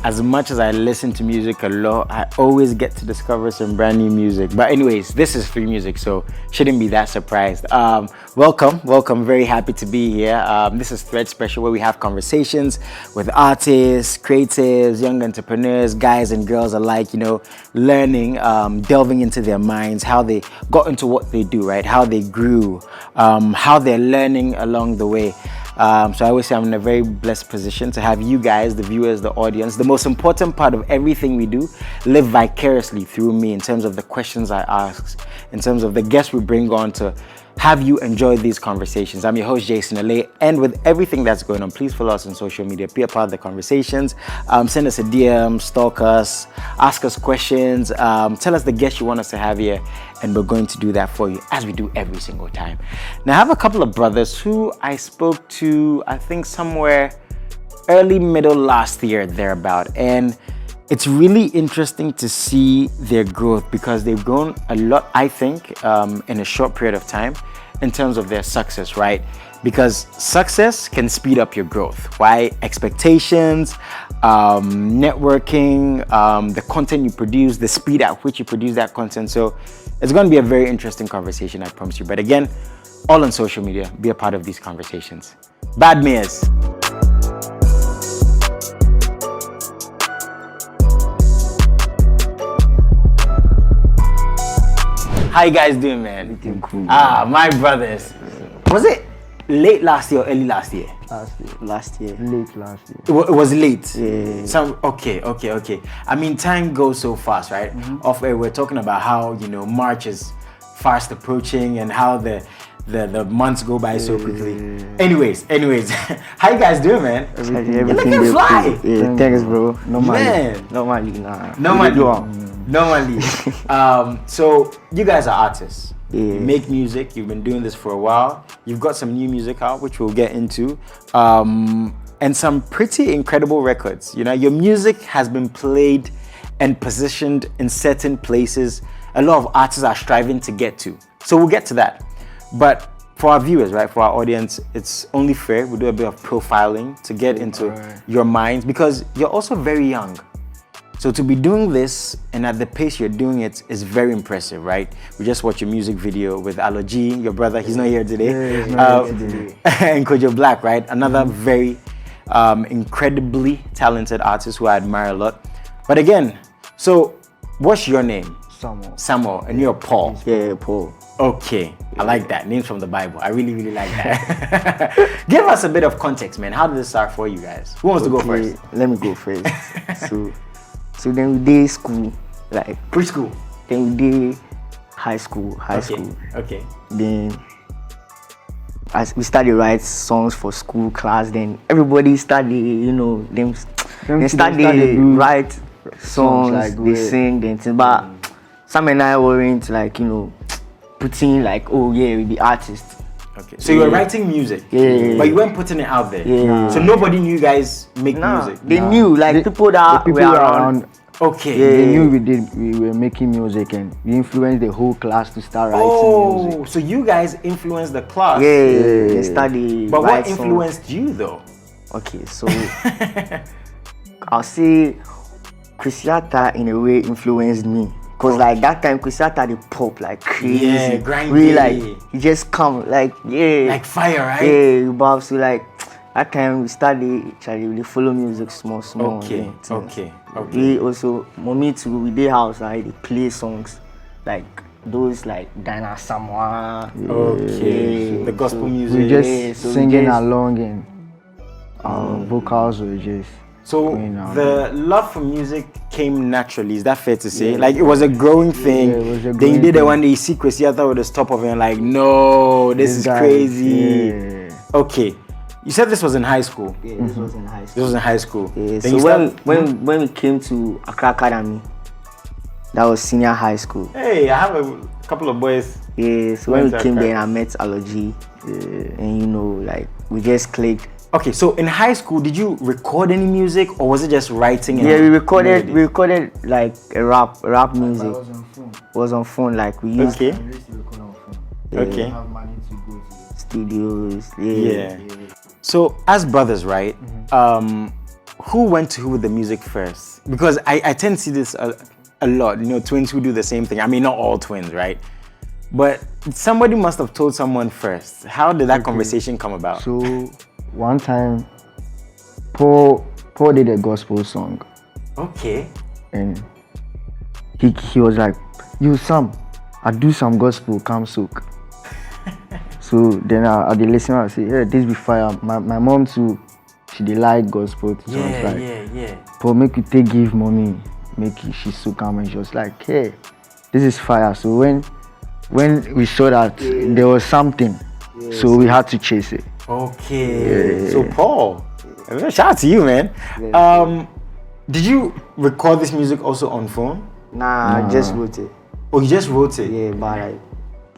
as much as I listen to music a lot, I always get to discover some brand new music. But anyways, this is free music, so shouldn't be that surprised. Welcome. Very happy to be here. This is Thread Special, where we have conversations with artists, creatives, young entrepreneurs, guys and girls alike, learning, delving into their minds, how they got into what they do, right? How they grew, how they're learning along the way. So I always say I'm in a very blessed position to have you guys, the viewers, the audience, the most important part of everything we do, live vicariously through me in terms of the questions I ask, in terms of the guests we bring on to have you enjoy these conversations. I'm your host, Jason Alay, and with everything that's going on, please follow us on social media, be a part of the conversations, send us a DM, stalk us, ask us questions, tell us the guests you want us to have here, and we're going to do that for you, as we do every single time. Now, I have a couple of brothers who I spoke to, I think somewhere early, middle last year, thereabout, and it's really interesting to see their growth because they've grown a lot, I think, in a short period of time in terms of their success, right? Because success can speed up your growth. Why? Expectations, networking, the content you produce, the speed at which you produce that content. So it's going to be a very interesting conversation, I promise you. But again, all on social media, be a part of these conversations. Bhadmayors. How you guys doing, man? Looking cool. My brothers. Was it late last year or early last year? Last year. Late last year. It was late. Yeah. Okay. I mean, time goes so fast, right? Off air, we're talking about how March is fast approaching and how the months go by so quickly. Anyways, how you guys doing, man? Everything looking fly. Cool. Yeah, thanks, bro. Man. Normally. So you guys are artists. Yeah. You make music. You've been doing this for a while. You've got some new music out, which we'll get into, and some pretty incredible records. Your music has been played and positioned in certain places a lot of artists are striving to get to. So we'll get to that. But for our viewers, right, for our audience, it's only fair we do a bit of profiling to get into your minds, because you're also very young. So to be doing this and at the pace you're doing it is very impressive, right? We just watched your music video with Alor G, your brother. He's not here today. And Kojo Black, right? Another very incredibly talented artist who I admire a lot. But again, so what's your name? Samuel, and you're Paul. Yeah, Paul. Okay, I like that. Names from the Bible. I really, really like that. Give us a bit of context, man. How did this start for you guys? Who wants to go first? Let me go first. So then we did school, like preschool. Then we did high school. Okay. Then as we started write songs for school class, then everybody started, they started write songs, like they sing, then things. But Sam and I were into putting we be artists. Okay. So you were writing music, but you weren't putting it out there. Yeah. So nobody knew you guys make music. They knew, people that were around. Okay. They knew we were making music, and we influenced the whole class to start writing music. So you guys influenced the class. Yeah. They studied. But what influenced you though? Okay, so I'll say Chrisiata in a way influenced me. Cause that time Chrisiata the pop like crazy. Yeah, grinding. Really he just come like fire, right? Yeah, but so that time we study actually we follow music small. Okay. We also mommy too we did house they play songs like those Dana Samoa. Okay. The gospel music. We just singing along, and vocals were just. So the love for music came naturally, is that fair to say? It was a growing thing. Then you did it one day, you see Chrisiata with the top of it and no, this is crazy. Yeah. Okay. You said this was in high school? Yeah, this was in high school. This was in high school. Yeah, so when we came to Accra Academy, that was senior high school. Hey, I have a couple of boys. Yeah, so when we came there, I met Alor G. And we just clicked. Okay, so in high school, did you record any music, or was it just writing? Yeah, we recorded a rap music. It was on phone, we used. Okay. We used to record on phone. Okay. We didn't have money to go to studios. Yeah. So as brothers, right? who went to who with the music first? Because I tend to see this a lot. You know, twins who do the same thing. I mean, not all twins, right? But somebody must have told someone first. How did that conversation come about? So one time, Paul did a gospel song. Okay. And he was like, "You Sam, I do some gospel, come soak." So then I did listen. I say, "Yeah, this be fire." My mom too, she did like gospel. So I was like, yeah. "Paul, make you take give mommy, she so come," and she was like, "Hey, this is fire." So when we saw that there was something, so we had to chase it. Okay. Yeah. So Paul, shout out to you, man. Did you record this music also on phone? Nah, I just wrote it. Oh, you just wrote it? Yeah, but like,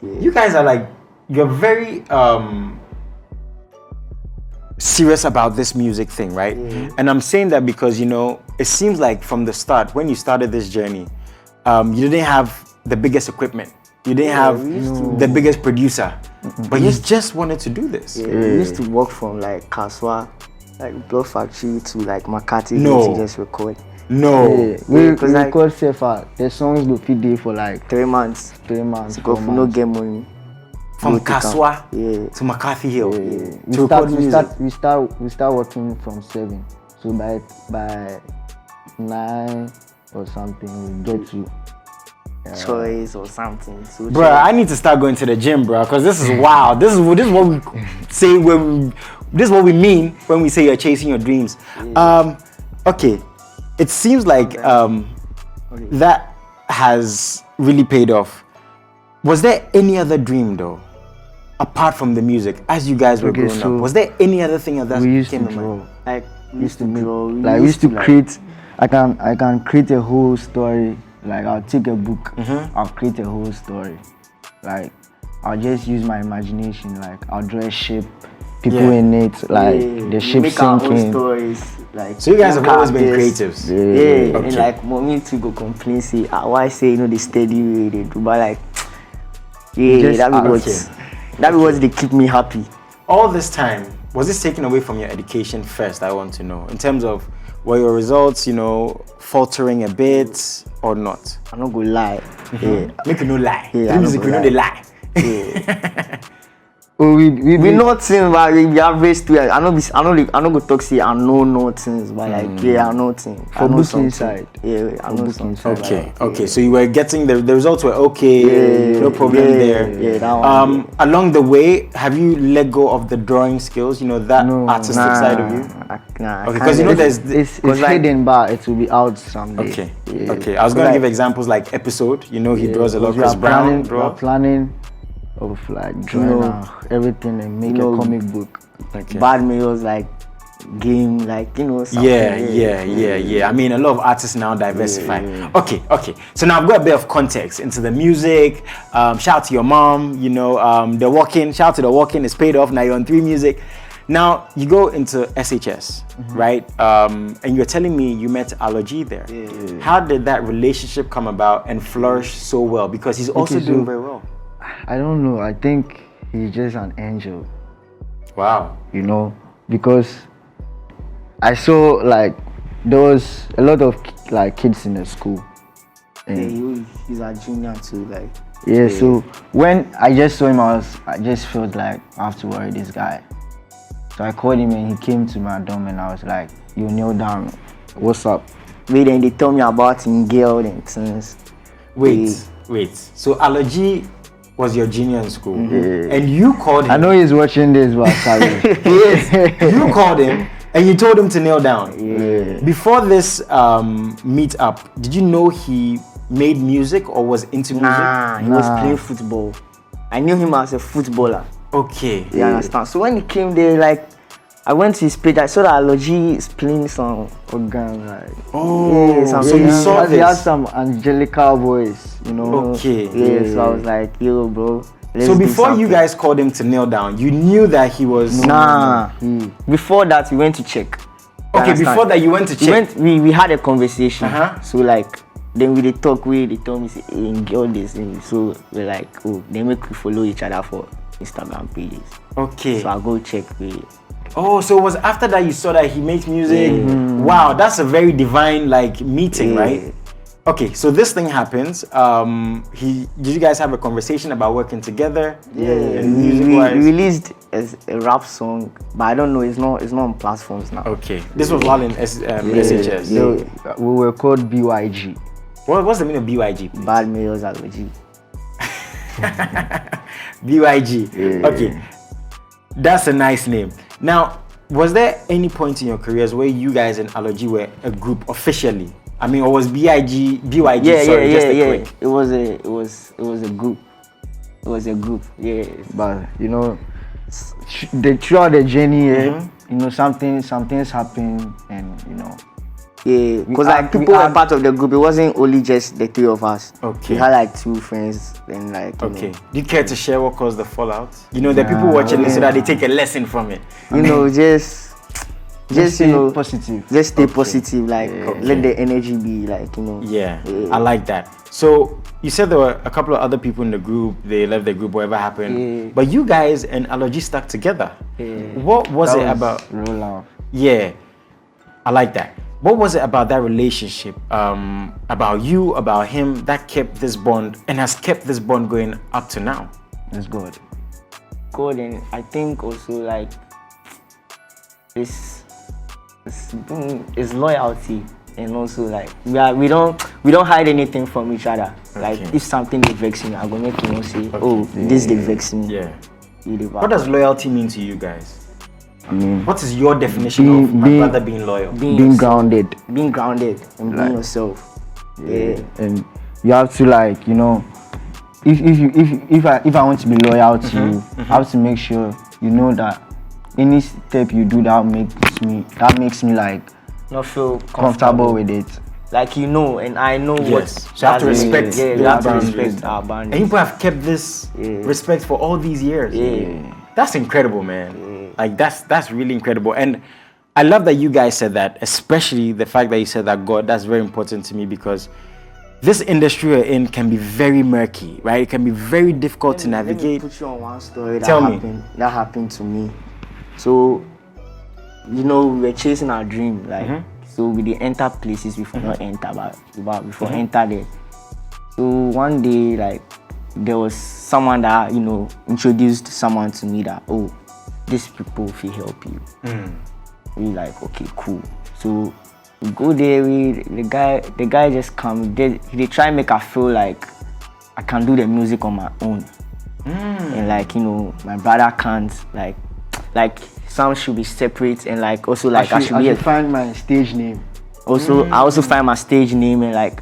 You guys are like, you're very serious about this music thing, right? Mm-hmm. And I'm saying that because, you know, it seems like from the start, when you started this journey, you didn't have the biggest equipment. You didn't have the biggest producer. But you just wanted to do this. Yeah, we used to walk from like Kaswa, like Block Factory to like Makati to just record. No. We record safer. The songs go fit there for like 3 months. 3 months. Because we no get money. From Kaswa to McCarthy Hill. We start working from 7. So by 9 or something we get to choice or something. So bro, I need to start going to the gym, bro, because this is wild. This is what we say this is what we mean when we say you're chasing your dreams. Okay, it seems like that has really paid off. Was there any other dream though, apart from the music, as you guys were growing up? Was there any other thing that we used came to in draw? mind? Like we used to draw. We used to create. I can create a whole story. Like I'll take a book, I'll create a whole story. Like I'll just use my imagination. Like I'll draw a shape, people in it, like the shape make our own sinking. stories. Like So you guys have always been creatives. Yeah, Okay. and like mommy too go complain say, why say the steady way they do, but like that was they keep me happy. All this time, was this taken away from your education first? I want to know, in terms of were your results, you know, faltering a bit or not? I'm not gonna lie. Yeah. Make you no lie. Yeah, The music, we know they lie. Yeah. Oh, we not things, but we have raised to it. I know go talk say I know nothing, but like I know things. For book inside. Yeah, I know something. Okay. So you were getting the results were okay, no problem there. Yeah, that one. Along the way, have you let go of the drawing skills? You know, that artistic side of you. Nah, Okay, because you know there's it's hidden, but it will be out someday. Okay. Yeah. Okay. I was gonna give exames like Episode. You know, he draws a lot. Chris Brown, bro. Planning of like drawing everything and make a comic book. Okay. Bhadmayors like game, like something. Yeah. I mean, a lot of artists now diversify. Okay. So now I've got a bit of context into the music. Shout out to your mom. You know, the walking. Shout out to the walking. It's paid off. Now you're on 3 Music. Now you go into SHS, right? And you're telling me you met Alor G there. Yeah. How did that relationship come about and flourish so well? Because he's also doing very well. I don't know. I think he's just an angel. Wow. You know, because I saw like there was a lot of like kids in the school. And he's a junior too, like. Yeah. So when I just saw him, I just felt like I have to worry this guy. So I called him and he came to my dorm and I was like, "You kneel down. What's up?" Wait, then they told me about him girl and things. Wait. So Alor G was your junior in school, and you called him. I know he's watching this, but sorry. You called him and you told him to kneel down. Yeah. Before this meet-up, did you know he made music or was into music? Nah, he was playing football. I knew him as a footballer. Okay. You understand? So when he came there, like, I went to his page, I saw that Alor G is playing some organ, like. Oh, yeah, so you saw he had this. some angelical voice, you know. Okay. Yeah, so I was like, yo, bro. So before you guys called him to kneel down, you knew that he was. Nah. Before that, we went to check. Okay, before that you went to check. We had a conversation. So like, then we talk, they told me, say, hey, girl this, and so we're like, oh, they make we follow each other for Instagram pages. Okay. So I go check, Oh, so it was after that you saw that he makes music. Wow, that's a very divine like meeting, right? Okay, so this thing happens. Did you guys have a conversation about working together? We released a rap song, but I don't know. It's not on platforms now. Okay, this was all in SHS. Yeah, we were called BYG. What's the meaning of BYG? Please? Bhadmayors, Alor G. BYG. Okay, that's a nice name. Now, was there any point in your careers where you guys and AlorG were a group officially? I mean, or was BYG? Yeah. It was a group. It was a group. Yeah. But you know, throughout the journey, you know, something's happened, and you know. Yeah, because like people were part of the group. It wasn't only just the three of us. Okay. We had like two friends, and like. Okay. Do you care to share what caused the fallout? You know, the people watching this so that they take a lesson from it. You know, just stay you know, positive. Just stay positive. Like let the energy be like, you know. Yeah, I like that. So you said there were a couple of other people in the group. They left the group, whatever happened. Yeah. But you guys and AlorG stuck together. Yeah. What was it about? Real love. Yeah, I like that. What was it about that relationship, about you, about him, that kept this bond and has kept this bond going up to now? It's good. Good, and I think also like it's loyalty, and also like we don't hide anything from each other. Like if something is vexing, I'm gonna make you know say, this is vexing. Yeah. Really bad. What does loyalty mean to you guys? I mean, What is your definition of my brother being loyal? being grounded. Being grounded and being yourself. Yeah. And you have to like, you know, if I want to be loyal to you, I have to make sure you know that any step you do that makes me like Not feel comfortable with it. Like you know, and I know what. So you have to respect. Yeah, you have to respect our And boundaries. people have kept this respect for all these years. Yeah. That's incredible, man. Like that's really incredible. And I love that you guys said that, especially the fact that you said that God. That's very important to me because this industry we're in can be very murky, right? It can be very difficult to navigate. Let me put you on one story Tell me. that happened to me. So, you know, we were chasing our dream, like so we did enter places before not enter, but before enter there. So one day, like there was someone that you know introduced someone to me that these people will help you. We like okay, cool. So we go there. The guy just come. They try and make I feel like I can do the music on my own, and like you know my brother can't like some should be separate and like also like I should find my stage name. Also I also find my stage name and like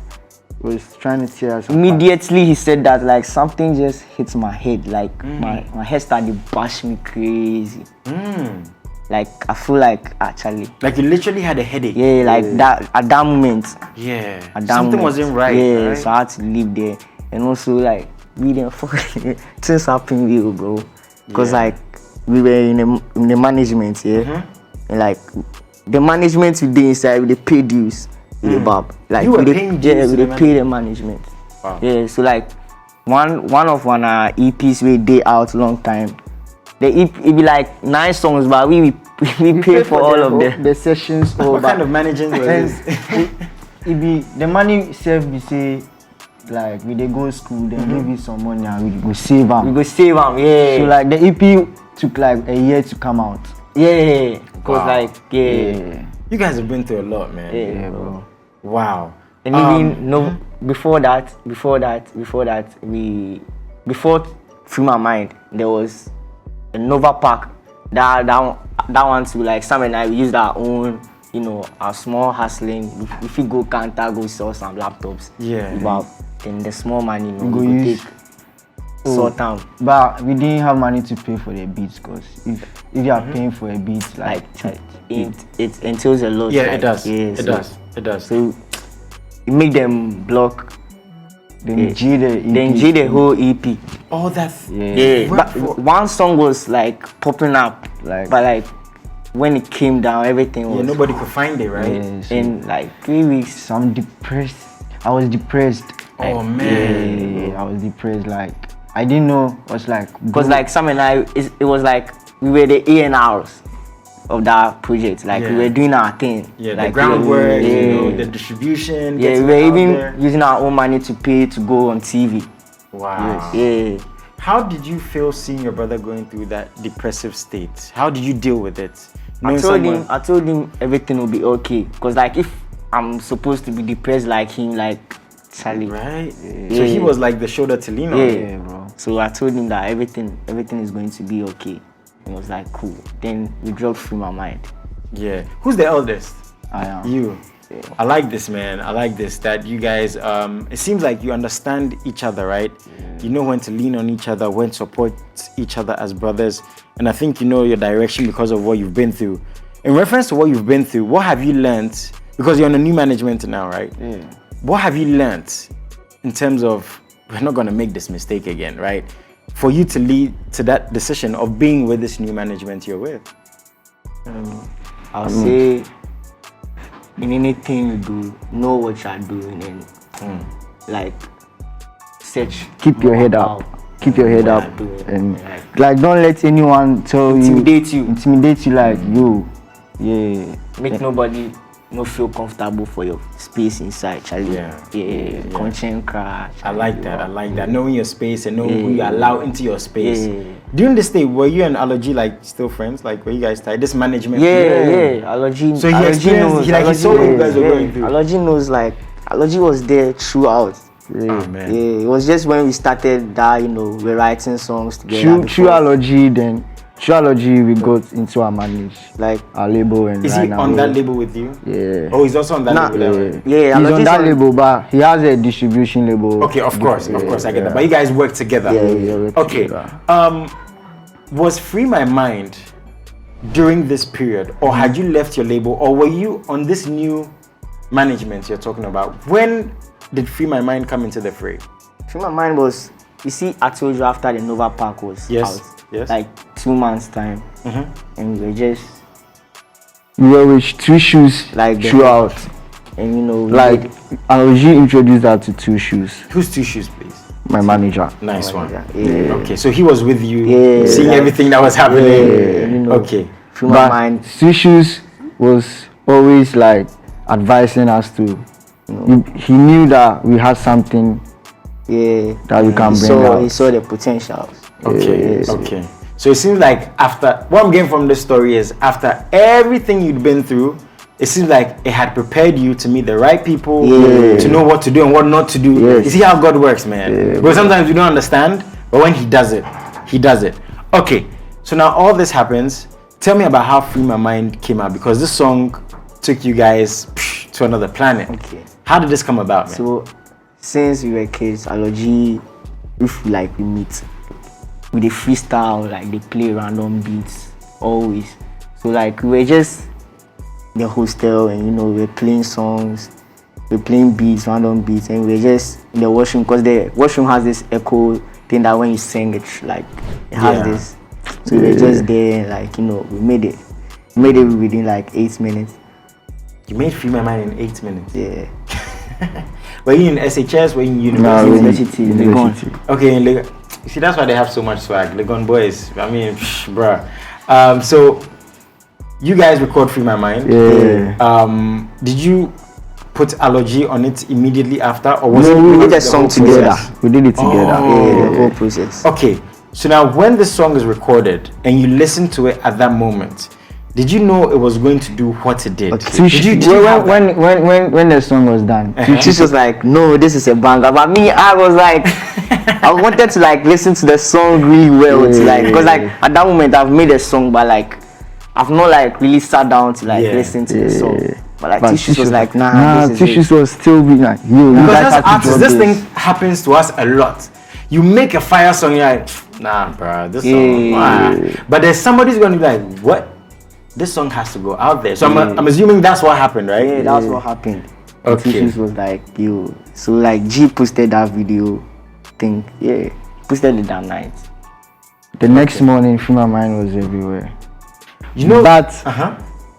Was trying to tear us immediately he said that like something just hits my head like my head started bash me crazy. Like I feel like actually Like you literally had a headache. yeah like that at that moment Yeah. at that Something moment, wasn't right. yeah right? so I had to leave there and also like we didn't fucking things happen real bro because like we were in the management and like the management we did inside they pay dues with the bob like You were paying dues we pay the management. Wow. Yeah so like one of our EPs we day out long time the EP it be like 9 songs but we pay for all of them. the sessions. What kind of managing was this? It be the money self be say like we dey go school then give you some money and we go save We am. go save them, yeah. So like the EP took like a year to come out. yeah, cause Wow. like yeah. You guys have been through a lot, man. Yeah, bro. Wow. And even no before that, before Free My Mind, there was a Nova Park. That one too. Like Sam and I, we used our own, you know, our small hustling. If we go Canada, go sell some laptops. Yeah. But then the small money, you know, We go we go use- take sort them. But we didn't have money to pay for the beats because if you are paying for a beat Like it entails a lot. Yeah, like, it does. Yeah, It so- does. It does. So it make them block. then G the EP. Then G the whole EP. Oh, that's Yeah, but one song was like popping up, Like- but like when it came down, everything was. nobody could find it, right? Yeah, so In like 3 weeks. so I'm depressed. I was depressed. Oh man. Yeah, I was depressed. Like I didn't know what's like. Because like Sam and I, it was like we were the A&Rs. of that project. Like we were doing our thing. Yeah, like, the groundwork, the distribution. Yeah, we were even using our own money to pay to go on TV. Wow. Yeah. How did you feel seeing your brother going through that depressive state? How did you deal with it? I told him everything will be okay. Because like if I'm supposed to be depressed like him, like Charlie. Right. Yeah. So he was like the shoulder to lean on. Yeah, bro. So I told him that everything is going to be okay. It was like cool. Then we dropped Free My Mind. Yeah. Who's the eldest? I am. You. Yeah. I like this, man. I like this. That you guys, it seems like you understand each other, right? Yeah. You know when to lean on each other, when to support each other as brothers. And I think you know your direction because of what you've been through. In reference to what you've been through, what have you learned? Because you're on a new management now, right? Yeah. What have you learned in terms of, we're not going to make this mistake again, right? For you to lead to that decision of being with this new management you're with? I'll say, in anything you do, know what you're doing and like search. Keep your head up. Keep your head up and like don't let anyone intimidate you like you. Yeah. Make nobody not feel comfortable for your space inside, Charlie. Yeah. Conscience crash. I like that. I like that. Knowing your space and knowing who you allow into your space. During this day, were you and Alor G like still friends? Like were you guys tied? This management? Yeah. Alor G. So he experienced, he saw what you guys were going through. Alor G knows, like Alor G was there throughout. Oh, man. Yeah, it was just when we started that, we're writing songs together. Through AlorG, through AlorG we got into our manage, like our label, and is he on that label with you? Yeah. Oh, he's also on that label. Yeah, he's on that label, but he has a distribution label. Okay, of course, I get that. But you guys work together. Yeah. Okay. Together. Was Free My Mind during this period, or had you left your label, or were you on this new management you're talking about? When did Free My Mind come into the fray? Free My Mind was, you see, I told you after the Nova Park was out. Yes. Like 2 months time. And we were with 2 shoes like throughout. And like AlorG introduced that to 2 shoes. Who's 2 shoes, please? My manager. Nice one. Yeah. Okay, so he was with you, seeing everything that was happening. Okay. Free My Mind. 2 shoes was always like advising us to. He knew that we had something that we can bring out. He saw the potential. Okay. So it seems like after, what I'm getting from this story is after everything you'd been through, it seems like it had prepared you to meet the right people, to know what to do and what not to do. You see how God works, man? Because sometimes we don't understand, but when he does it, he does it. Okay, so now all this happens. Tell me about how Free My Mind came out, because this song took you guys to another planet. Okay. How did this come about, man? So, since we were kids, AlorG, if we meet, with the freestyle, like they play random beats, always. So like we were just in the hostel and we were playing songs, we were playing beats, random beats, and we were just in the washroom, because the washroom has this echo thing that when you sing it, like it has this. So we were just there, like we made it within like 8 minutes. You made Free My Mind in 8 minutes? Yeah. Were you in SHS? Were you in university? University. Okay, in Legon. You see, that's why they have so much swag. Legon boys. I mean, bruh. So, you guys record Free My Mind. Yeah. Did you put AlorG on it immediately after, or was we did a song together. We did it together. The whole process. Okay. So now, when the song is recorded and you listen to it at that moment, did you know it was going to do what it did? When the song was done, she was like, "No, this is a banger." But me, I was like, I wanted to like listen to the song really well. Because at that moment I've made a song, but like I've not like really sat down to like listen to the song. But like Tissues was like, nah, Tissues was still being like, yo. Because as artists, this thing happens to us a lot. You make a fire song, you're like, nah, bro, this song. But there's somebody who's going to be like, what? This song has to go out there. So I'm assuming that's what happened, right? Yeah, that's what happened. Okay. Tissues was like, yo. So like G posted that video thing. Yeah, posted it that night. The next morning, Free My Mind was everywhere. But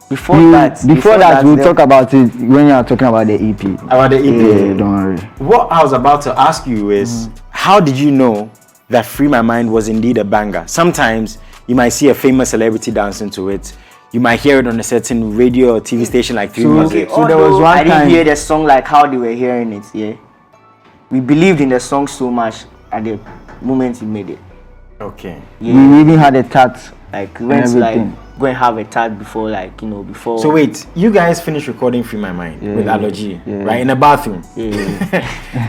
before that, we'll talk about it when you are talking about the EP. About the EP. Yeah, don't worry. What I was about to ask you is, how did you know that Free My Mind was indeed a banger? Sometimes you might see a famous celebrity dancing to it. you might hear it on a certain radio or TV station like Three Music. So there was one I didn't hear the song like how they were hearing it. Yeah, we believed in the song so much at the moment we made it. Okay. Yeah. We even had a tat. Like we went to like go and have a tat before, like, you know, before. So wait, you guys finished recording Free My Mind with Alor G, right, in the bathroom.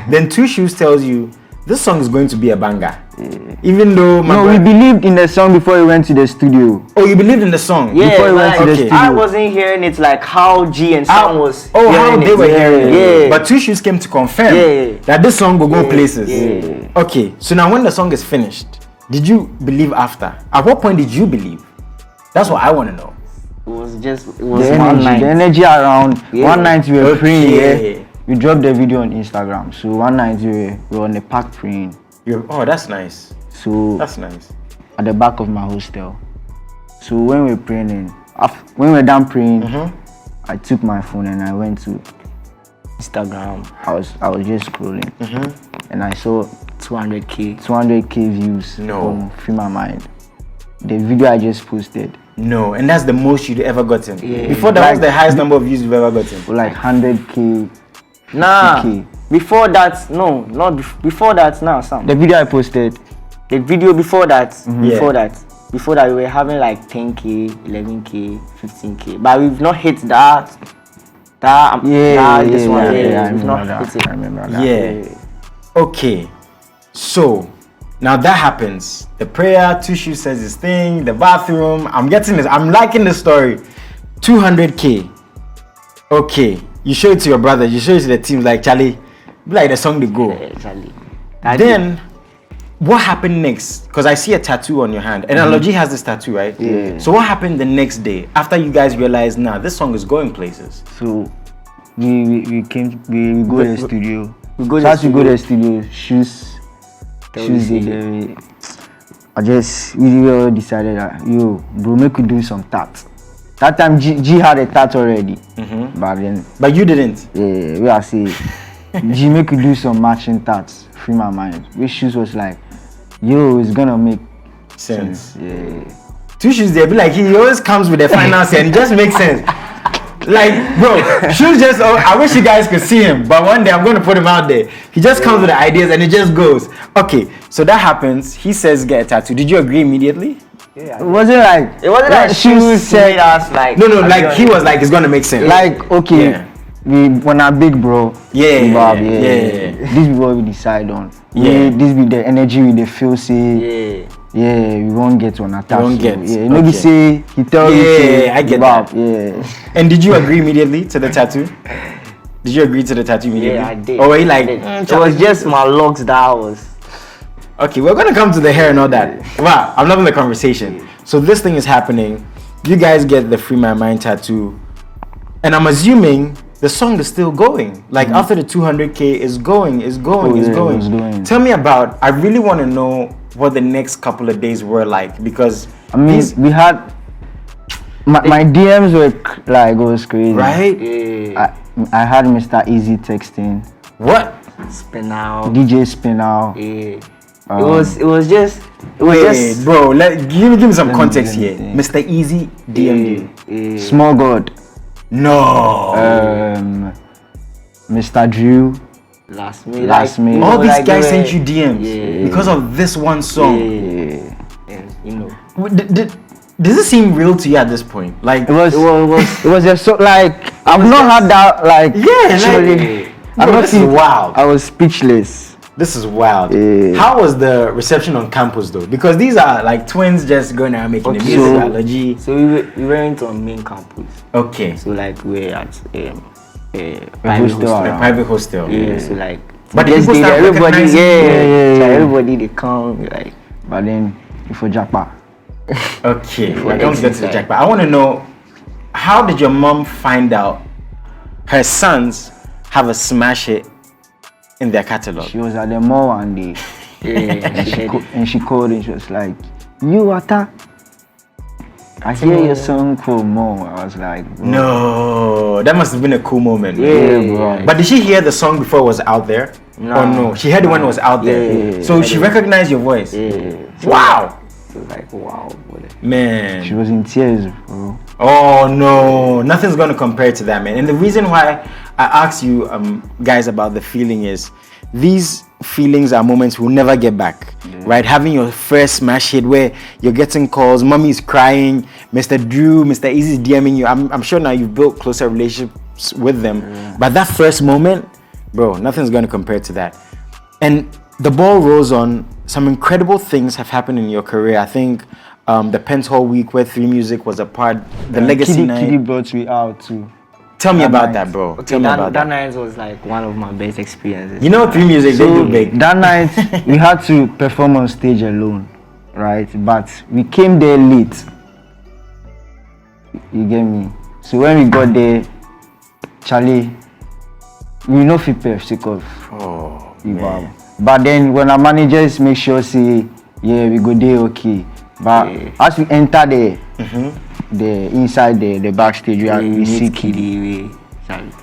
Then Two Shoes tells you this song is going to be a banger. Even though we believed in the song before we went to the studio. Oh, you believed in the song? Yeah, before we went to the studio. I wasn't hearing it like how G and Sam was. Oh, how they were hearing it. Yeah. But Two Shoes came to confirm that this song will go places. Yeah. Okay, so now when the song is finished, did you believe after? At what point did you believe? That's what I want to know. It was the one night. The energy around. One night we were praying. Yeah. We dropped the video on Instagram. So one night we were on the park praying. Oh, that's nice. So that's nice. At the back of my hostel. So when we were praying, when we were done praying, I took my phone and I went to Instagram. I was just scrolling, and I saw 200k views from Free My Mind. The video I just posted. No, and that's the most you'd ever gotten. Yeah. Before that, was the highest number of views you've ever gotten. Like 100k. Nah. 50K. Before that, no, not before that. Now, Sam. The video I posted. The video before that. Before that, we were having like 10k, 11k, 15k, but we've not hit that. This one. We've not hit it. I remember that. Yeah. Okay. So now that happens. The prayer, Two Shoes says his thing, the bathroom. I'm getting this. I'm liking the story. 200k. Okay. You show it to your brother, you show it to the team, like, Charlie, be like the song they go. Charlie. Then what happened next? Because I see a tattoo on your hand. And AlorG has this tattoo, right? Yeah. So what happened the next day after you guys realized, nah, this song is going places? So we go to the studio. We go to the studio, shoes we all decided that, yo, bro, make we do some tats. That time G had a tat already, but you didn't. Yeah, we are saying G make we do some matching tats. Free My Mind. Which Shoes was like, yo, it's gonna make sense. Yeah. Two Shoes there, be like he always comes with the finance and it just makes sense. Like, bro, Shoes just, I wish you guys could see him, but one day I'm gonna put him out there. He just comes with the ideas and it just goes. Okay, so that happens. He says get a tattoo. Did you agree immediately? Yeah, it wasn't like Shoes said us like. No, like he was like it's gonna make sense. Like, okay, when I'm big, bro. Yeah. This be what we decide on. This be the energy we feel say. Yeah, we won't get one attack. Maybe say he tell you. Yeah, I get that. Yeah. And did you agree immediately to the tattoo? Did you agree to the tattoo immediately? Yeah, I did. Or were you like? It was just my locks that was. Okay, we're gonna come to the hair and all that. Wow, I'm loving the conversation. So this thing is happening. You guys get the Free My Mind tattoo, and I'm assuming the song is still going. Like after the 200k is going. Tell me about. I really want to know what the next couple of days were like, because I mean we had my DMs were like, it was crazy. Right? Yeah. I had Mr. Easy texting. What? Spin out. DJ Spin out. Yeah. It was just. Bro, give me some context here. Mr. Easy DM'd you. Small God. No. Mr. Drew. Last me. All these guys sent you DMs because of this one song. Yeah. And you know. Does it seem real to you at this point? Like it was just so like I've not had that like. This is wild. I was speechless. This is wild. How was the reception on campus though? Because these are like twins just going around making the music. AlorG. So we went on main campus. Okay. So like we're at a private hostel. Yeah. So like. But everybody, So everybody they come like. But then for Jackpot. Okay. We're going to get to the Jackpot. I want to know, how did your mom find out her sons have a smash hit in their catalog? She was at the mall one day. And she called and she was like, "You Ata, I hear your song called Mo." I was like, bro. No, that must have been a cool moment. Yeah, bro. But did she hear the song before it was out there? No. Or no? She heard it when it was out there. So she recognized your voice. Yeah. Wow. So like, wow, Man. She was in tears, bro. Oh no, nothing's gonna compare to that, man. And the reason why I asked you guys about the feeling is these feelings are moments we'll never get back. Right? Having your first smash hit where you're getting calls, mommy's crying, Mr. Drew, Mr. Easy's DMing you. I'm sure now you've built closer relationships with them. But that first moment, bro, nothing's gonna compare to that. And the ball rolls on. Some incredible things have happened in your career. I think the Pence Hall week where 3 Music was a part, the Legacy Night. Kitty brought me out too. Tell me about that, bro. Okay, Tell me about that night was like one of my best experiences. You know, 3 Music, they do big. That night we had to perform on stage alone, right? But we came there late. You get me? So when we got there, Charlie, we know fit sick of. Oh, man. But then when our managers make sure say, yeah, we go there okay. But as we enter the inside the backstage, we see Kiddy.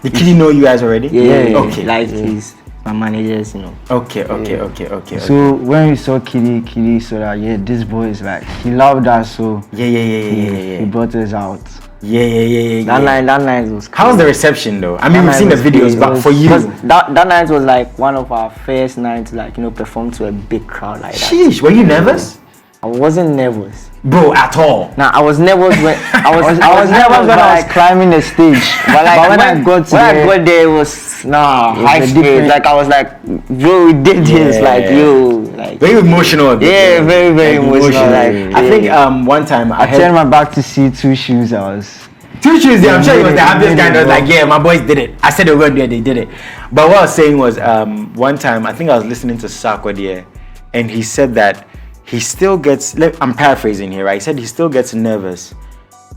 Did Kiddy know you guys already? Yeah. Okay. Like he's my managers, you know. Okay. So when we saw Kiddy saw that this boy is like he loved us, so Yeah. he brought us out. Yeah. That night was crazy. How was the reception though? I mean, we've seen the videos, but for you, that night was like one of our first nights, like, you know, perform to a big crowd like that. Sheesh, were you nervous? I wasn't nervous, bro, at all. Nah, I was nervous when I was nervous when I was climbing the stage. But like when I got there, it was high spirit. Like I was like, bro, we did this. Like like very emotional. Yeah, very like, emotional. Like I think one time I turned my back to see 2 Shoes. I was 2 Shoes. I'm sure he was the happiest guy. I was like, yeah, my boys did it. I said they were going to do it. They did it. But what I was saying was, one time I think I was listening to Sarkodie, and he said that he still gets. I'm paraphrasing here, right? He said he still gets nervous.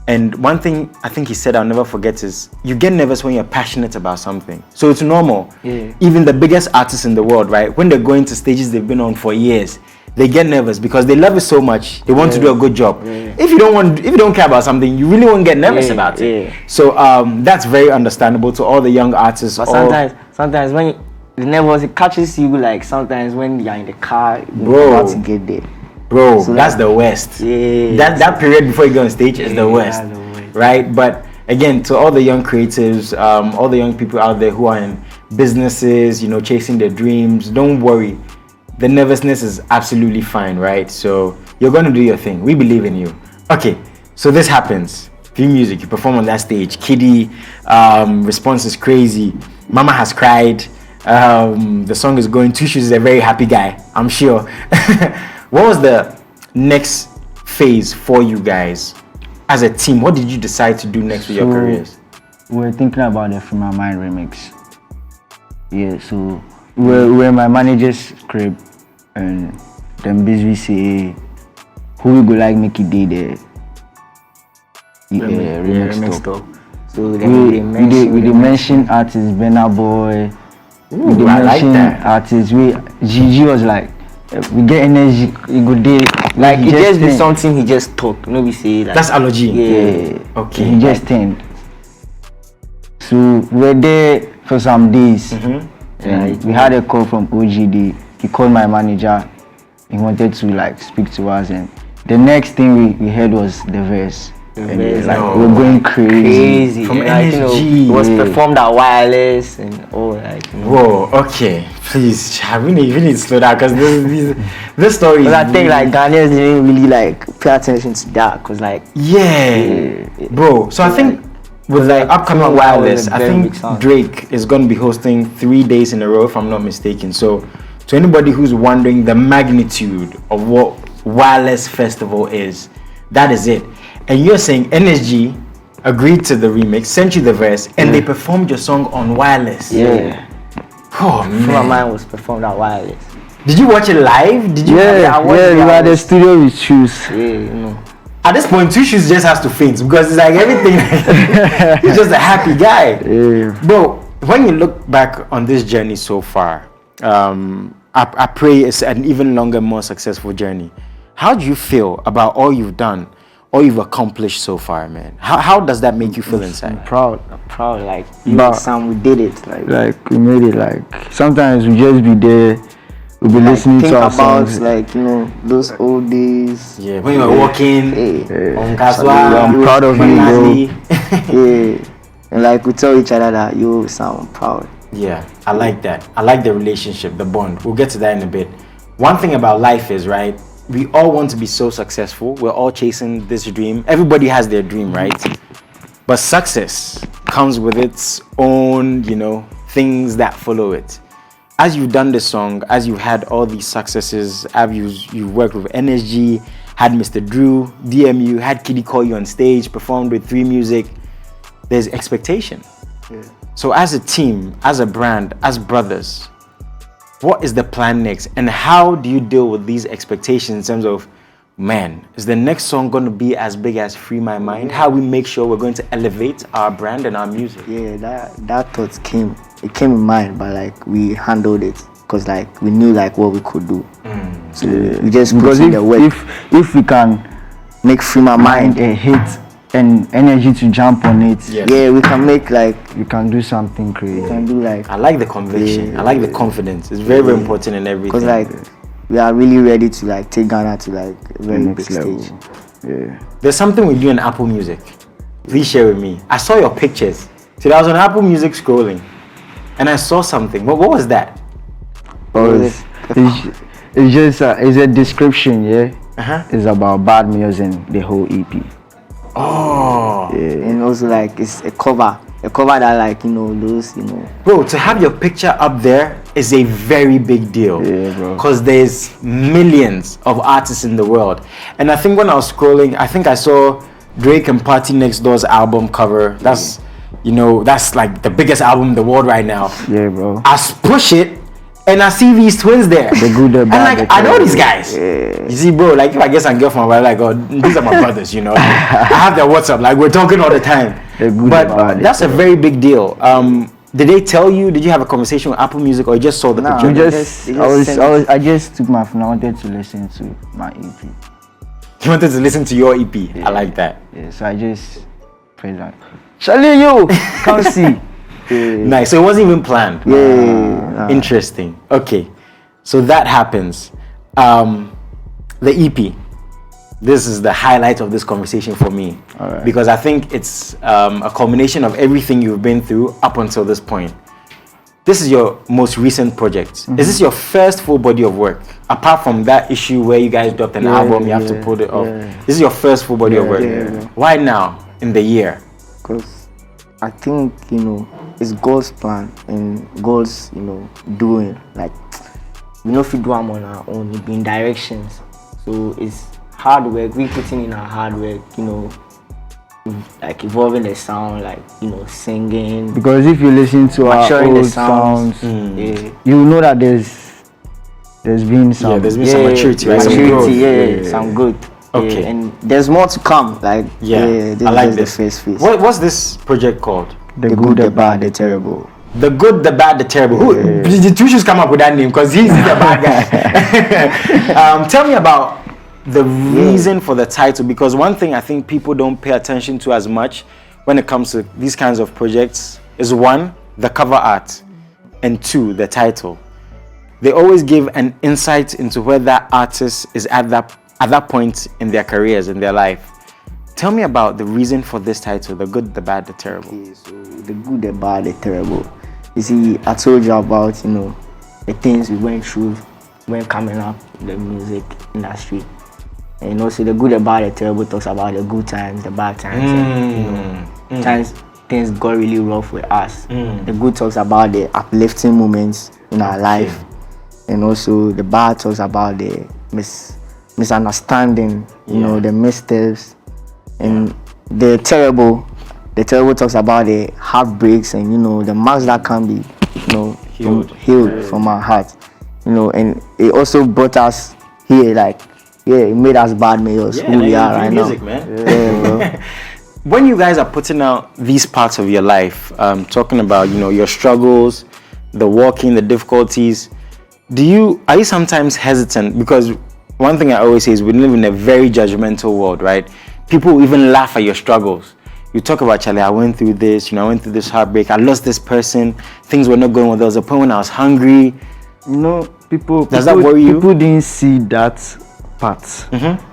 And one thing I think he said I'll never forget is you get nervous when you're passionate about something. So it's normal. Yeah. Even the biggest artists in the world, right? When they're going to stages they've been on for years, they get nervous because they love it so much. They want to do a good job. Yeah. If you don't care about something, you really won't get nervous about it. Yeah. So that's very understandable to all the young artists. But sometimes when the nervous, it catches you like sometimes when you're in the car, you're about to get there. Bro, So that's the worst. Yeah. That period before you go on stage is the worst, right? But again, to all the young creatives, all the young people out there who are in businesses, you know, chasing their dreams, don't worry. The nervousness is absolutely fine, right? So you're going to do your thing. We believe in you. Okay, so this happens. 3 Music, you perform on that stage. Kiddy, response is crazy. Mama has cried. The song is going. 2 Shoes is a very happy guy, I'm sure. What was the next phase for you guys as a team? What did you decide to do next with your careers? We were thinking about the From My Mind remix. Yeah, so we were in my manager's crib, and then busy say, who we go like make it day there? Remix talk. So we mention artists, Benna Boy. Ooh, I like that. Artists. Gigi was like, we get energy, he go day. Like he just did something, he just talk. You know, we say like, that's AlorG. Yeah. Okay. He just turned. So we were there for some days. And we had a call from OGD. He called my manager. He wanted to like speak to us, and the next thing we heard was the verse. And it was like we were going crazy. From like, NSG. It was performed at Wireless and all like. Whoa, okay. Please, we need to slow down because this story. But I think like Ghanaians didn't really like pay attention to that, cause like bro. So I think with the upcoming Wireless, I think Drake is going to be hosting 3 days in a row, if I'm not mistaken. So to anybody who's wondering the magnitude of what Wireless Festival is, that is it. And you're saying NSG agreed to the remix, sent you the verse, and they performed your song on Wireless. Yeah. Oh man. From My Mind was performed at Wireless. Did you watch it live? Did you? We were at the studio with Shoes. Yeah, you know. At this point, 2 Shoes just has to faint because it's like everything. He's just a happy guy. Yeah. Bro, when you look back on this journey so far, I pray it's an even longer, more successful journey. How do you feel about all you've done, all you've accomplished so far, man? How does that make you feel inside? I'm proud. Like, Sam, we did it. Like we made it. Like sometimes we just be there We'll be listening think to our about songs. like those old days. Yeah, when you were walking on Kaswa, I'm proud of you, bro. Yeah, and like we tell each other that you sound proud. Yeah, I like that. I like the relationship, the bond. We'll get to that in a bit. One thing about life is, right, we all want to be so successful. We're all chasing this dream. Everybody has their dream, right? But success comes with its own, things that follow it. As you've done this song, as you've had all these successes, you've worked with NSG, had Mr. Drew, DMU, had Kiddy call you on stage, performed with 3 Music, there's expectation. Yeah. So as a team, as a brand, as brothers, what is the plan next? And how do you deal with these expectations in terms of, man, is the next song going to be as big as Free My Mind? How we make sure we're going to elevate our brand and our music? Yeah, that thought came in mind, but like we handled it because like we knew like what we could do. So we just put in the work. If we can make Free My Mind a hit and energy to jump on it, yeah, we can make like we can do something crazy. we can do like I like the conviction. I like the confidence. It's very, very important in everything. because like we are really ready to like take Ghana to like a very big Next level. stage. Yeah. There's something with you in Apple Music. Please share with me. I saw your pictures. So I was on Apple Music scrolling, and I saw something. What was that? It's just it's a description, yeah. It's about Bhadmayors and the whole EP. Oh, And also like it's a cover that like those bro, to have your picture up there is a very big deal. Yeah, bro. Because there's millions of artists in the world. And I think when I was scrolling, I think I saw Drake and Party Next Door's album cover. That's that's like the biggest album in the world right now. Yeah, bro. I push it and I see these twins there. The good, the bad, and like the I know terrible. these guys. You see, bro, like if I get some girl from my like, oh, these are my brothers, I have their WhatsApp, like we're talking all the time. The good, But the bad, the that's a very big deal. Did they tell you? Did you have a conversation with Apple Music, or you just saw the Nah, picture? I just took my phone. I wanted to listen to my EP. You wanted to listen to your EP. I like that. Yeah, so I just prayed like, Charlie, you can't see. Nice. So it wasn't even planned. Yeah. Interesting. Okay. So that happens. The EP. This is the highlight of this conversation for me. Alright. Because I think it's a culmination of everything you've been through up until this point. This is your most recent project. Is this your first full body of work? Apart from that issue where you guys dropped an album, you have to pull it off. This is your first full body of work. Why now, in the year? Because I think it's God's plan and God's doing. Like if we do them on our own, it be in directions. So it's hard work. We putting in our hard work. Like evolving the sound, like singing. Because if you listen to our Maturing the old sounds. sounds, you know that there's been some there's been some maturity, right? Some growth. Some growth. Okay. And there's more to come. Like this I like is this. the first phase. What's this project called? The good, the bad, the terrible. The Good, the Bad, the Terrible. Who did the two should come up with that name? Because he's the bad guy. Tell me about the reason for the title, because one thing I think people don't pay attention to as much when it comes to these kinds of projects is 1, the cover art, and 2, the title. They always give an insight into where that artist is at that point in their careers, in their life. Tell me about the reason for this title, The Good, the Bad, the Terrible. Okay, so the good, the bad, the terrible. You see, I told you about the things we went through when coming up in the music industry. And also the good, the bad, the terrible talks about the good times, the bad times. And, times things got really rough with us. The good talks about the uplifting moments in our life. And also the bad talks about the misunderstanding, the missteps. And the terrible talks about the heartbreaks and the marks that can be healed from our heart. And it also brought us here, like it made us Bhadmayors who we are right music, now. Man. When you guys are putting out these parts of your life, talking about your struggles, the walking, the difficulties, are you sometimes hesitant? Because one thing I always say is we live in a very judgmental world, right? People will even laugh at your struggles. You talk about, Charlie, I went through this, I went through this heartbreak, I lost this person, things were not going well. There was a point when I was hungry. Does that worry you? People didn't see that part.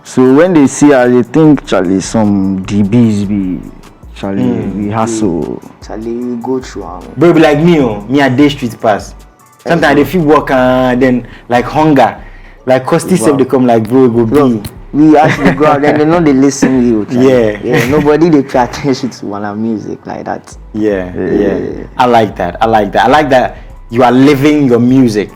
So when they see us, they think Charlie some DBs be Charlie we hustle. Charlie, we go through. Bro, be like me a day street pass. Sometimes they feel work and then like hunger, like costy self they come like bro go be. We actually go out and they know they listen to you. Yeah. Nobody they pay attention to one music like that. Yeah. I like that. I like that you are living your music.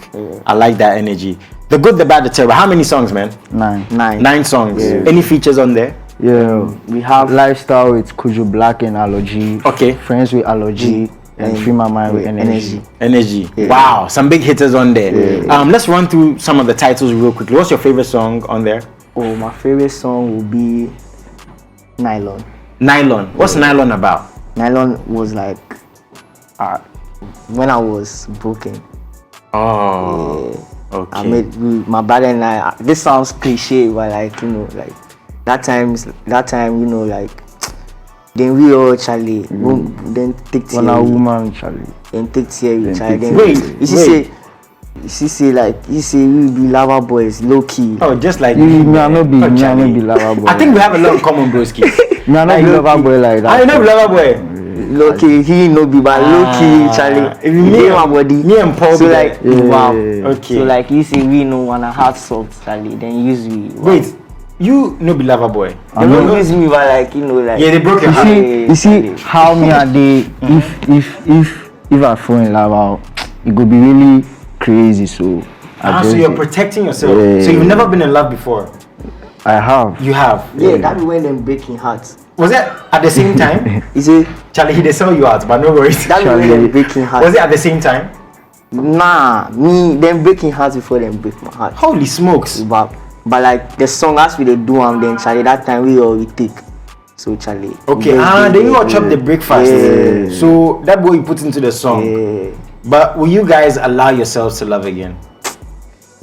I like that energy. The good, the bad, the terrible. How many songs, man? 9. 9 songs. Yeah. Any features on there? Yeah, we have Lifestyle with Kujo Black and Alor G. Okay. Friends with Alor G. And Free My Mind with Energy. Yeah. Wow, some big hitters on there. Yeah. Let's run through some of the titles real quickly. What's your favorite song on there? Oh, my favorite song will be Nylon. What's Nylon about? Nylon was like when I was broken. Oh, okay. I made my brother and I. This sounds cliche, but like like that time, like then we all Charlie. Then take When a woman Charlie. Then take Thierry Charlie. Then wait. You see we be lava boys, low key. Oh, just like Me I no be Charlie. lover boy. I think we have a lot in common, broski. Me I no be lover boy like that. I know lover boy. Low key, he no be but low key Charlie. If you He my body. Me and Paul So be like there. wow. Okay. So like you see we no wanna have soft Charlie. Then use we. Wow. Wait, you no be lover boy. They don't use me but like like. Yeah, they broke your heart. You see how me and they if I fall in love, it could be really crazy. So So you're protecting yourself. Yeah. So you've never been in love before. I have. You have. Yeah, that be when them breaking hearts. Was it at the same time? You see, Charlie, he they sell you out, but no worries. that be when them breaking hearts. Was it at the same time? Nah, me them breaking hearts before them break my heart. Holy smokes! But like the song as we they do then Charlie that time we all we take. So Charlie. Okay, then you all chop the breakfast. Yeah. So that boy you put into the song. Yeah. But will you guys allow yourselves to love again?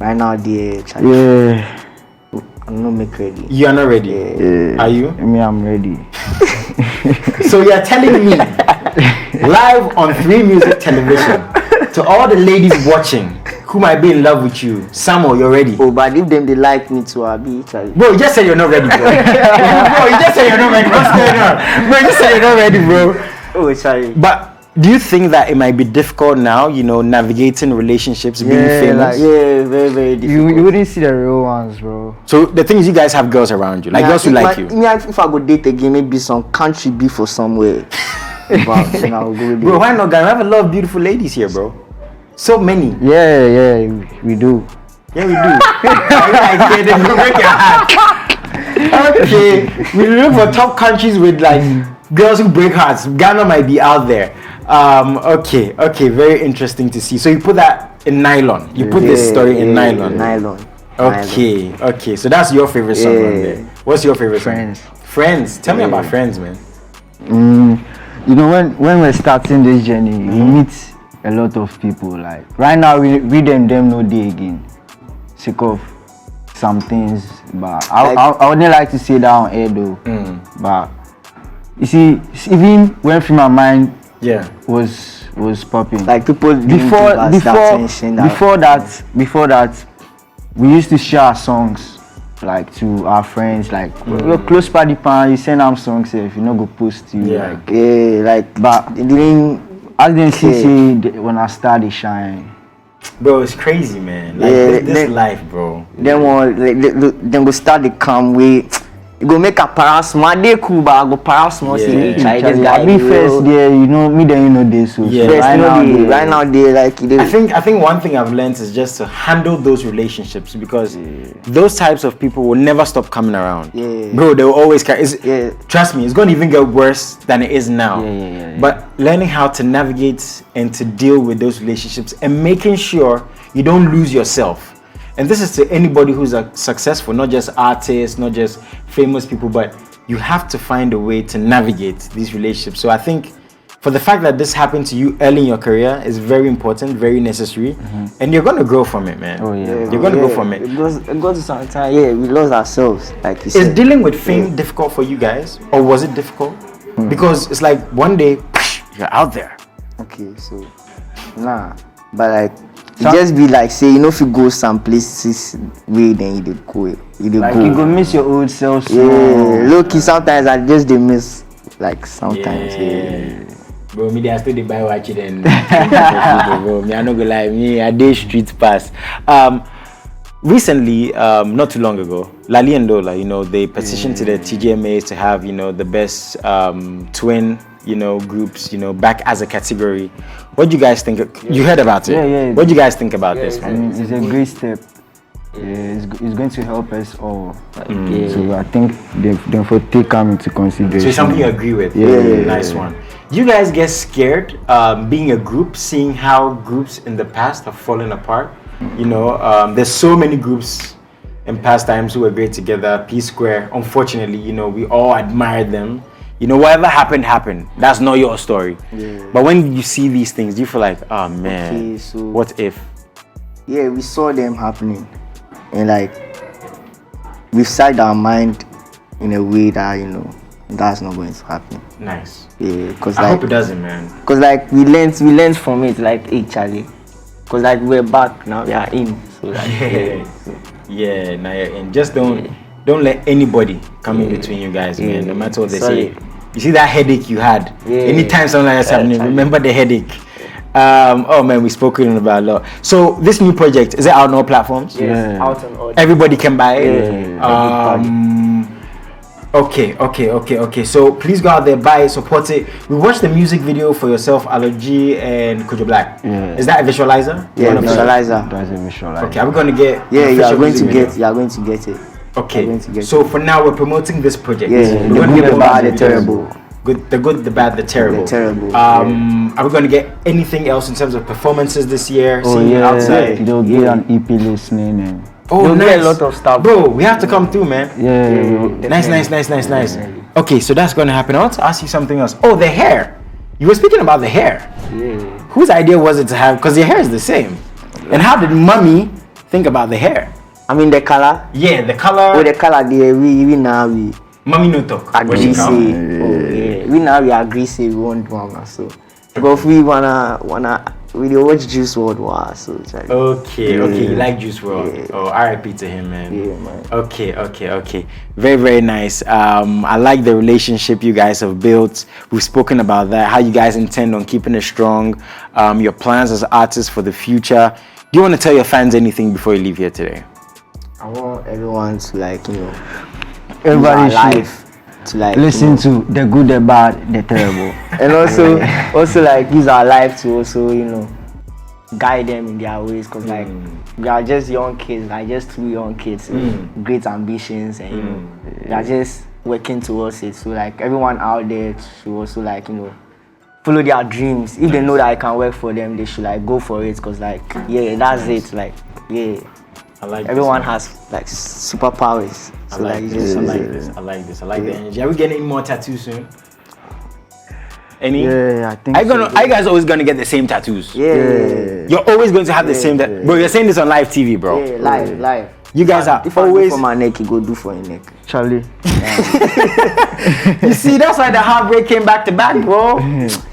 Right now, dear Charlie. Yeah. I'm not make ready. You are not ready. Yeah. Are you? Me, I'm ready. So you are telling me live on 3 Music Television to all the ladies watching who might be in love with you, Samuel, you're ready. Oh, but if them they like me too, I'll be Charlie. Bro, you just said you're not ready, bro. Bro, you just said you're not ready. What's going on? Bro, you just said you're not ready, bro. Oh, Charlie. But do you think that it might be difficult now, navigating relationships, being famous? Yeah, very, very difficult. You wouldn't see the real ones, bro. So the thing is, you guys have girls around you, like girls who like you. If I go date again, maybe some country be for somewhere. But then I'll go with Bro, it. why not, guys? We have a lot of beautiful ladies here, bro. So many. Yeah, we do. Yeah, we do. Okay, we look for top countries with like girls who break hearts. Ghana might be out there. Okay, very interesting to see. So you put that in nylon. You put this story in nylon. Nylon. Okay. So that's your favorite song on there. What's your favorite Friends. song? Friends. Tell me about Friends, man. When we're starting this journey, we meet a lot of people. Like right now, we them no day again. Sick of some things, but I wouldn't like to say that on air though. But you see, even when Free My Mind was popping, Like people before that, we used to share our songs like to our friends. Like we're close party pan, you send them songs if you know go post to you. But they didn't. as them see when I start they shine. Bro, it's crazy, man. Like this life, bro. Then go start the calm way. You go make a paras my day cool, but I go paras more. This guy, me first there, me then this. So right now they like. I think one thing I've learned is just to handle those relationships because those types of people will never stop coming around. Bro, they will always trust me, it's gonna even get worse than it is now. But learning how to navigate and to deal with those relationships and making sure you don't lose yourself. And this is to anybody who's successful, not just artists, not just famous people, but you have to find a way to navigate these relationships. So I think for the fact that this happened to you early in your career is very important, very necessary, and you're going to grow from it, man. Oh, yeah. You're going to grow from it. It goes to some time, we lost ourselves, like you Is said. dealing with fame difficult for you guys? Or was it difficult? Because it's like one day, you're out there. Okay, so, nah, but like, It just be like say you know if you go some places way then you dey go. Like you go miss your old self. Yeah, low key sometimes I just dey miss like sometimes. Yeah. Bro, me I still dey buy watch it and bro. Me I no go lie, me I dey street pass. Recently, not too long ago, Lali and Dola, you know, they petitioned to the TGMAs to have, you know, the best twin, you know, groups, you know, back as a category. What do you guys think? You heard about it? Yeah. What do you guys think about this, man? I mean, it's a great step. Yeah, it's going to help us all. So I think they for take them into consideration. So it's something you agree with? Yeah. Nice one. Do you guys get scared being a group, seeing how groups in the past have fallen apart? You know, there's so many groups in past times who were great together. P Square, unfortunately, you know, we all admired them. You know, whatever happened. That's not your story. Yeah. But when you see these things, do you feel like, oh man, Okay, so what if? Yeah, we saw them happening, and like we've set our mind in a way that you know that's not going to happen. Nice. Yeah, cause I hope it doesn't, man. Cause like we learned from it. Like, hey Charlie, cause like we're back now, we are in. So like, yeah, now you're in. Just don't let anybody come in between you guys, man. No matter what they say. You see that headache you had. Anytime something like that's happening, remember the headache. Oh man, we've spoken about a lot. So this new project, is it out on all platforms? Yes, out on all. Everybody can buy it. Okay. So please go out there, buy it, support it. We watched the music video for yourself, Alor G and Kojo Black. Yeah. Is that a visualizer? Yeah, visualizer. That's a visualizer. Okay, are we gonna get? Yeah, you are going to get it. Okay. So for now, we're promoting this project. Yeah, the good, the bad, the terrible. The good, the bad, the terrible. The terrible. Are we going to get anything else in terms of performances this year? Oh seeing yeah, outside? they'll get an EP listening and Oh, nice. get a lot of stuff. Bro, we have to come through, man. yeah. Nice. Okay, so that's going to happen. I want to ask you something else. Oh, the hair. You were speaking about the hair. Yeah. Whose idea was it to have? Because your hair is the same. And how did Mommy think about the hair? I mean the color. Yeah, the color. Oh, the color. We now we Mommy no talk. agree say. We now we agree say we want one so. But if we wanna we watch Juice WRLD War so. Okay, you like Juice WRLD. Oh, RIP to him, man. Yeah, man. Okay. Very nice. I like the relationship you guys have built. We've spoken about that, how you guys intend on keeping it strong, your plans as artists for the future. Do you want to tell your fans anything before you leave here today? I want everyone to like, you know, Everybody life to like listen to the good, the bad, the terrible. And also like use our life to also, you know, guide them in their ways, because like we are just young kids, like just 2 young kids with great ambitions, and you know we are just working towards it. So like everyone out there should also like, you know, follow their dreams. If they know that I can work for them, they should like go for it, because like that's it. Like I like everyone has like superpowers. So I like this. I like the energy. Are we getting any more tattoos soon? Any? Yeah, I think. Are you guys always gonna get the same tattoos? Yeah. You're always going to have the same. Bro, you're saying this on live TV, bro. Yeah, live. You guys are If I always. do for my neck, you go do for your neck. Charlie. You see, that's why the heartbreak came back to back, bro.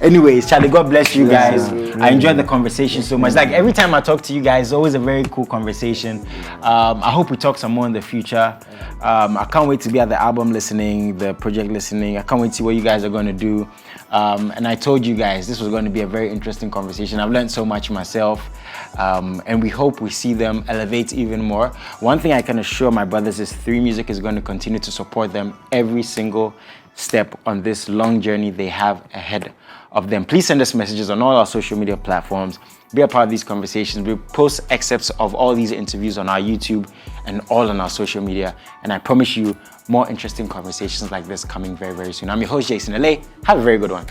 Anyways, Charlie, God bless you guys. I enjoyed the conversation so much. Like every time I talk to you guys, it's always a very cool conversation. I hope we talk some more in the future. I can't wait to be at the album listening, the project listening. I can't wait to see what you guys are going to do. And I told you guys this was going to be a very interesting conversation. I've learned so much myself. And we hope we see them elevate even more. One thing I can assure my brothers is 3 Music is going to continue to support them every single step on this long journey they have ahead of them. Please send us messages on all our social media platforms. Be a part of these conversations. We post excerpts of all these interviews on our YouTube and all on our social media. And I promise you more interesting conversations like this coming very, very soon. I'm your host, Jason LA. Have a very good one.